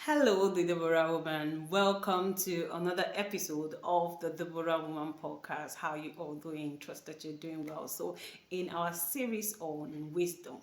Hello, the Deborah Woman. Welcome to another episode of the Deborah Woman podcast. How you all doing? Trust that you're doing well. So, in our series on wisdom,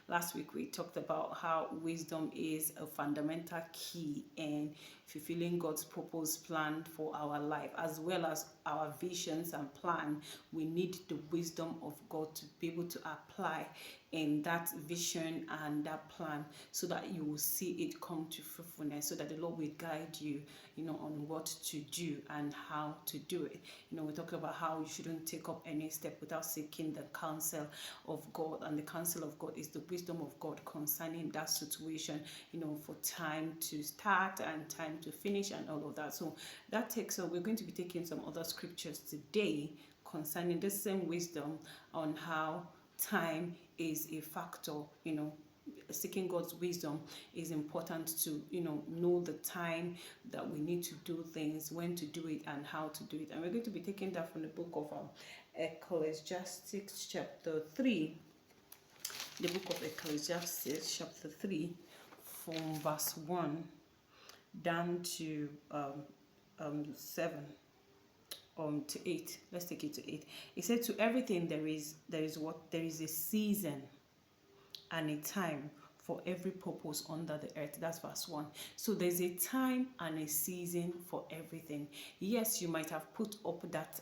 last week we talked about how wisdom is a fundamental key in fulfilling God's purpose plan for our life, as well as our visions and plan. We need the wisdom of God to be able to apply in that vision and that plan so that you will see it come to fruitfulness, so that the Lord will guide you, on what to do and how to do it. We talk about how you shouldn't take up any step without seeking the counsel of God, and the counsel of God is the wisdom of God concerning that situation, for time to start and time to finish and all of that. So we're going to be taking some other scriptures today concerning the same wisdom on how time is a factor. Seeking God's wisdom is important to know the time that we need to do things, when to do it, and how to do it. And we're going to be taking that from the book of Ecclesiastes chapter 3. The book of Ecclesiastes chapter 3, from verse 1 down to 7 to 8. Let's take it to 8. It said, to everything there is a season and a time for every purpose under the earth. That's verse 1. So there's a time and a season for everything. Yes, you might have put up that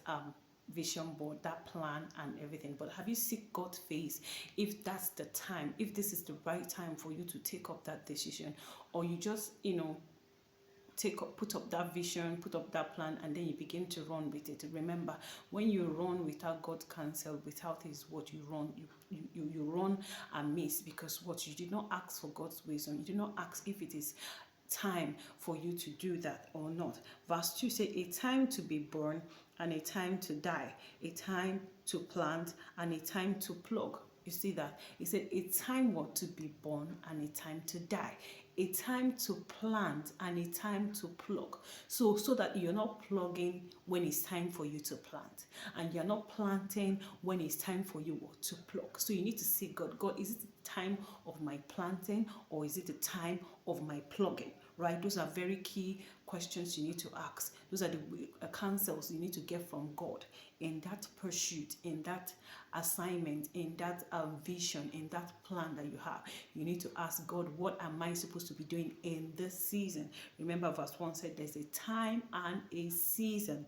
vision board, that plan and everything, but have you seek God's face if that's the time, if this is the right time for you to take up that decision? Or you just put up that vision, put up that plan, and then you begin to run with it. Remember, when you run without God's counsel, without His word, you run amiss, because what you did not ask for God's wisdom, you did not ask if it is time for you to do that or not. Verse 2 says, a time to be born and a time to die, a time to plant and a time to pluck. You see that? It said a time to be born and a time to die, a time to plant and a time to pluck. So that you're not plugging when it's time for you to plant, and you're not planting when it's time for you to pluck. So you need to see God. God, is it the time of my planting, or is it the time of my plugging? Right? Those are very key questions you need to ask. Those are the counsels you need to get from God in that pursuit, in that assignment, in that vision, in that plan that you have. You need to ask God, what am I supposed to be doing in this season? Remember, verse 1 said there's a time and a season.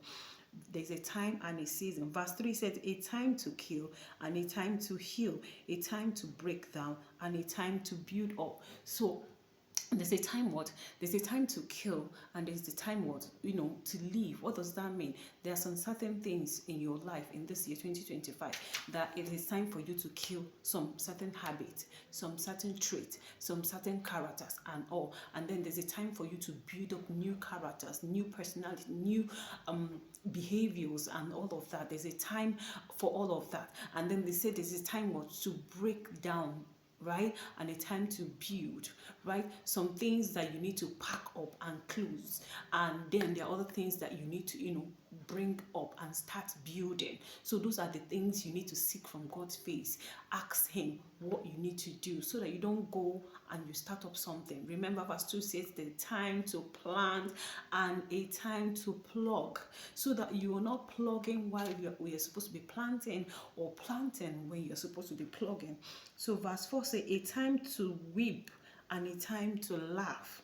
There's a time and a season. Verse 3 said a time to kill and a time to heal, a time to break down and a time to build up. So there's a time there's a time to kill, and there's the time to leave. What does that mean? There are some certain things in your life in this year 2025 that it is time for you to kill some certain habits, some certain traits, some certain characters and all. And then there's a time for you to build up new characters, new personality, new behaviors and all of that. There's a time for all of that. And then they say there's a time to break down, right? And a time to build, right? Some things that you need to pack up and close, and then there are other things that you need to bring up and start building. So those are the things you need to seek from God's face. Ask Him what you need to do, so that you don't go and you start up something. Remember, verse 2 says the time to plant and a time to plug, so that you are not plugging while we are supposed to be planting, or planting when you're supposed to be plugging. So verse 4 says a time to weep and a time to laugh,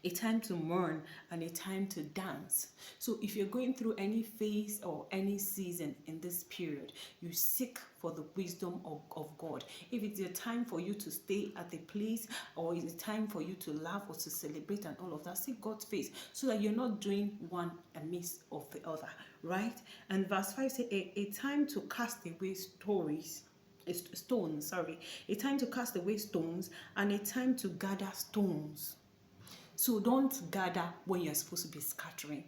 a time to mourn and a time to dance. So if you're going through any phase or any season in this period, you seek for the wisdom of God. If it's a time for you to stay at a place, or it's a time for you to laugh or to celebrate and all of that, seek God's face, so that you're not doing one amiss of the other, right? And verse 5 says a time to cast away stones, a time to cast away stones and a time to gather stones. So don't gather when you're supposed to be scattering,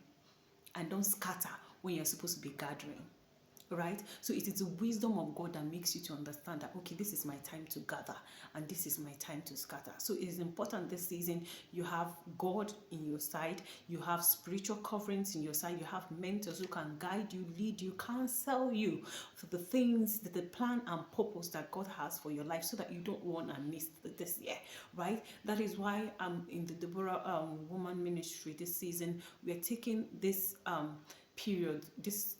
and don't scatter when you're supposed to be gathering. right? So it is the wisdom of God that makes you to understand that, okay, this is my time to gather and this is my time to scatter. So it is important this season you have God in your side, you have spiritual coverings in your side, you have mentors who can guide you, lead you, counsel you for the things, the plan and purpose that God has for your life, so that you don't want to miss this year, right? That is why in the Deborah Woman Ministry this season, we are taking this period, this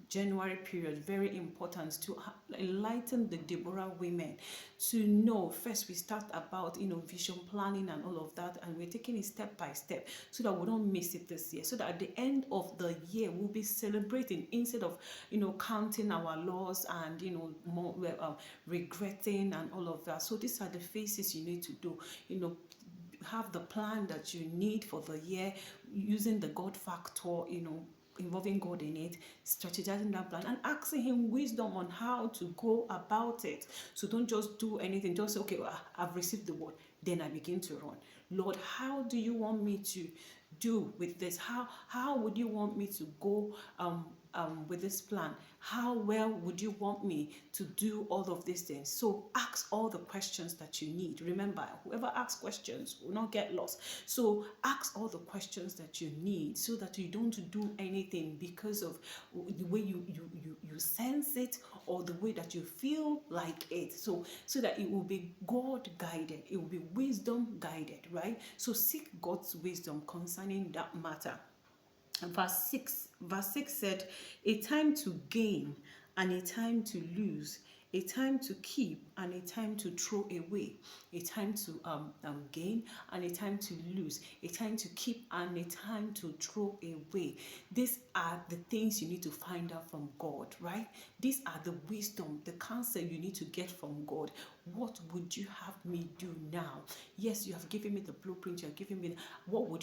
January period, very important to enlighten the Deborah women to know. First, we start about vision planning and all of that, and we're taking it step by step so that we don't miss it this year. So that at the end of the year, we'll be celebrating instead of counting our loss and more regretting and all of that. So these are the phases you need to do. Have the plan that you need for the year using the God factor, involving God in it, strategizing that plan and asking him wisdom on how to go about it. So don't just do anything, just say, okay, well, I've received the word, then I begin to run. Lord, how do you want me to do with this? How would you want me to go with this plan? How well would you want me to do all of these things? So ask all the questions that you need. Remember, whoever asks questions will not get lost. So ask all the questions that you need so that you don't do anything because of the way you sense it or the way that you feel like it. So that it will be God guided, it will be wisdom guided, right? So seek God's wisdom concerning that matter. Verse 6 said, a time to gain and a time to lose, a time to keep and a time to throw away, a time to gain and a time to lose, a time to keep and a time to throw away. These are the things you need to find out from God, right? These are the wisdom, the counsel you need to get from God. What would you have me do now? Yes, you have given me the blueprint, you are giving me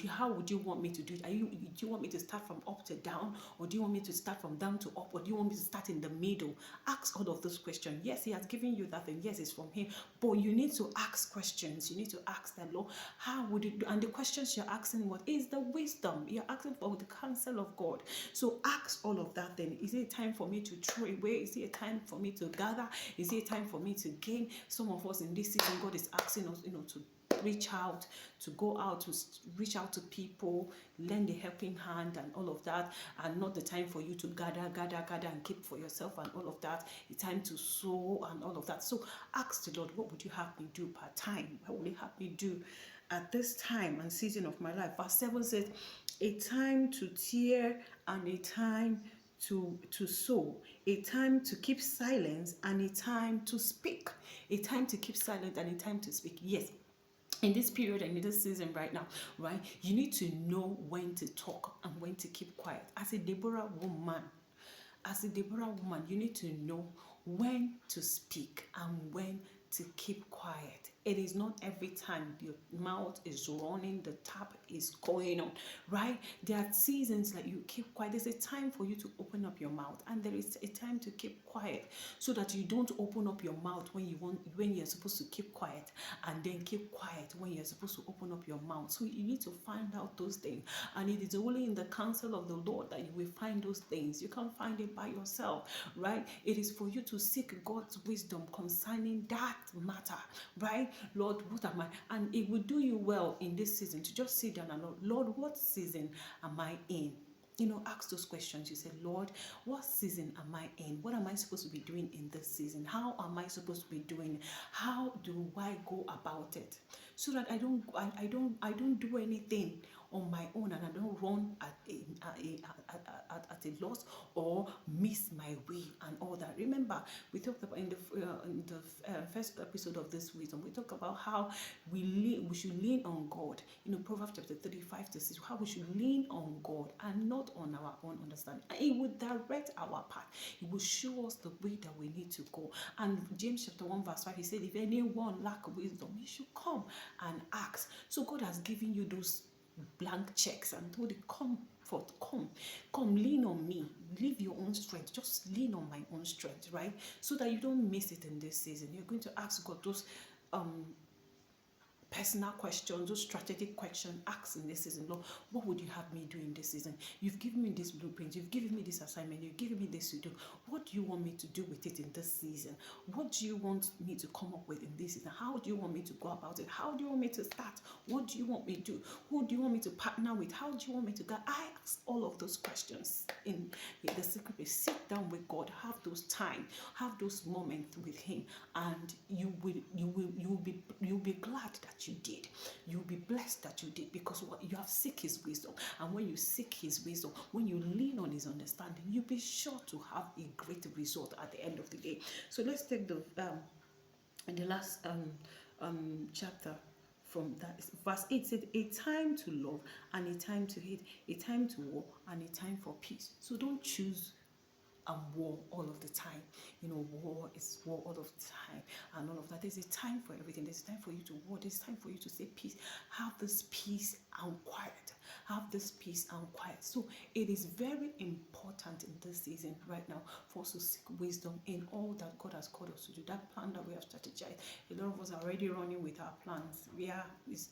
how would you want me to do it? Do you want me to start from up to down, or do you want me to start from down to up, or do you want me to start in the middle? Ask all of those questions. Yes, he has given you that, and yes, it's from him, but you need to ask questions. You need to ask the Lord, how would it do? And the questions you're asking, what is the wisdom? You're asking for the counsel of God. So ask all of that then. Is it time for me to throw away? Is it a time for me to gather? Is it a time for me to gain? Some of us in this season, God is asking us, to reach out, to go out, to reach out to people, lend a helping hand and all of that, and not the time for you to gather and keep for yourself and all of that. It's time to sow and all of that. So ask the Lord, what would you have me do part time? What would you have me do at this time and season of my life? Verse 7 says, a time to tear and a time to sow, a time to keep silence and a time to speak, a time to keep silent and a time to speak. Yes, in this period and in this season right now, right, you need to know when to talk and when to keep quiet. As a Deborah woman, you need to know when to speak and when to keep quiet. It is not every time your mouth is running, the tap is going on, right? There are seasons that you keep quiet. There's a time for you to open up your mouth, and there is a time to keep quiet, so that you don't open up your mouth when you're supposed to keep quiet, and then keep quiet when you're supposed to open up your mouth. So you need to find out those things, and it is only in the counsel of the Lord that you will find those things. You can't find it by yourself, right? It is for you to seek God's wisdom concerning that matter, right? Lord, what am I? And it will do you well in this season to just sit down and Lord, what season am I in? Ask those questions. You say, Lord, what season am I in? What am I supposed to be doing in this season? How am I supposed to be doing it? How do I go about it? So that I don't do anything on my own, and I don't run at a loss or miss my way and all that. Remember, we talked about in the first episode of this wisdom, we talked about how we should lean on God. Proverbs chapter 35-6, how we should lean on God and not on our own understanding. And it will direct our path. It will show us the way that we need to go. And James chapter 1 verse 5, he said, if anyone lack wisdom, he should come and ask. So God has given you those blank checks and told you, come forth, come, lean on me, leave your own strength, just lean on my own strength, right? So that you don't miss it in this season. You're going to ask God those personal questions, those strategic questions, ask in this season, Lord, what would you have me do in this season? You've given me this blueprint, you've given me this assignment, you've given me this to do. What do you want me to do with it in this season? What do you want me to come up with in this season? How do you want me to go about it? How do you want me to start? What do you want me to do? Who do you want me to partner with? How do you want me to go? I ask all of those questions in the secret place. Sit down with God, have those time, have those moments with Him, and you'll be glad that you did. You'll be blessed that you did, because what you have seek His wisdom, and when you seek His wisdom, when you lean on His understanding, you'll be sure to have a great result at the end of the day. So let's take the last chapter from that. Verse 8 said, a time to love and a time to hate, a time to war and a time for peace. So don't choose war all of the time. War is war all of the time, and all of that. There's a time for everything. There's a time for you to war. There's time for you to say peace. Have this peace and quiet. Have this peace and quiet. So it is very important in this season right now for us to seek wisdom in all that God has called us to do. That plan that we have strategized. A lot of us are already running with our plans.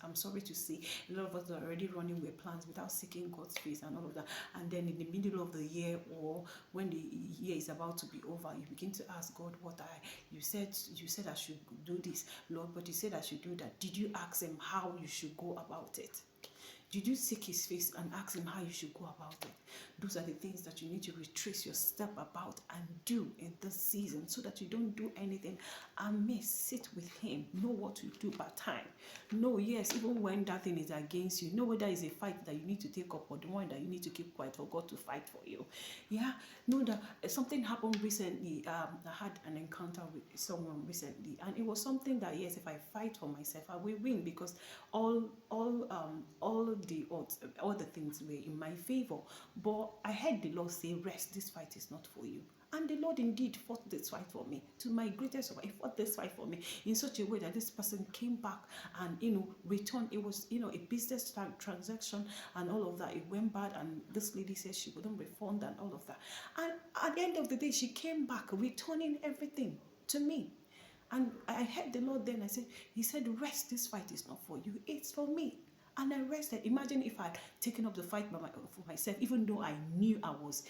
I'm sorry to say, a lot of us are already running with plans without seeking God's face and all of that. And then in the middle of the year, or when the year is about to be over, you begin to ask God, you said I should do this, Lord, but you said I should do that. Did you ask Him how you should go about it? Did you seek His face and ask Him how you should go about it? Those are the things that you need to retrace your step about and do in this season, so that you don't do anything amiss. Sit with Him. Know what to do by time. Know, yes, even when that thing is against you, know whether it's a fight that you need to take up or the one that you need to keep quiet for God to fight for you. Yeah, know that something happened recently. I had an encounter with someone recently, and it was something that, yes, if I fight for myself, I will win, because all the odds, all the things were in my favor. But I heard the Lord say, rest, this fight is not for you. And the Lord indeed fought this fight for me. To my greatest joy, He fought this fight for me in such a way that this person came back and, returned. It was, a business transaction and all of that. It went bad, and this lady said she wouldn't refund and all of that. And at the end of the day, she came back, returning everything to me. And I heard the Lord then, He said, rest, this fight is not for you, it's for me. And I rested. Imagine if I had taken up the fight for myself, even though I knew I was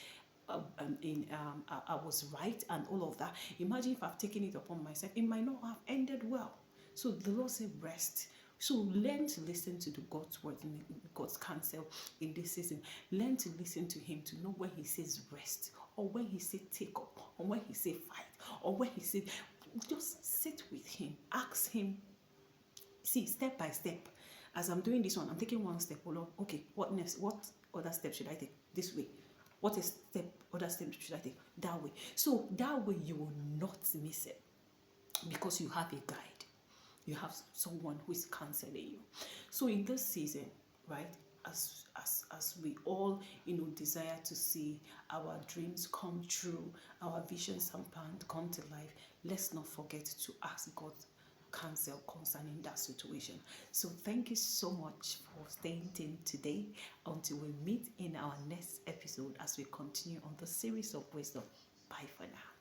right and all of that. Imagine if I've taken it upon myself, it might not have ended well. So the Lord said, rest. So learn to listen to God's word and God's counsel in this season. Learn to listen to Him, to know when He says rest, or when He says take up, or when He says fight, or when He says, just sit with Him. Ask Him. See, step by step. As I'm doing this one, I'm taking one step. Oh Lord, okay, what next? What other step should I take? This way. What other step should I take? That way. So that way you will not miss it, because you have a guide. You have someone who is counseling you. So in this season, right, as we all desire to see our dreams come true, our visions and plans come to life, let's not forget to ask God counsel concerning that situation. So thank you so much for staying tuned today, until we meet in our next episode as we continue on the series of wisdom. Bye for now.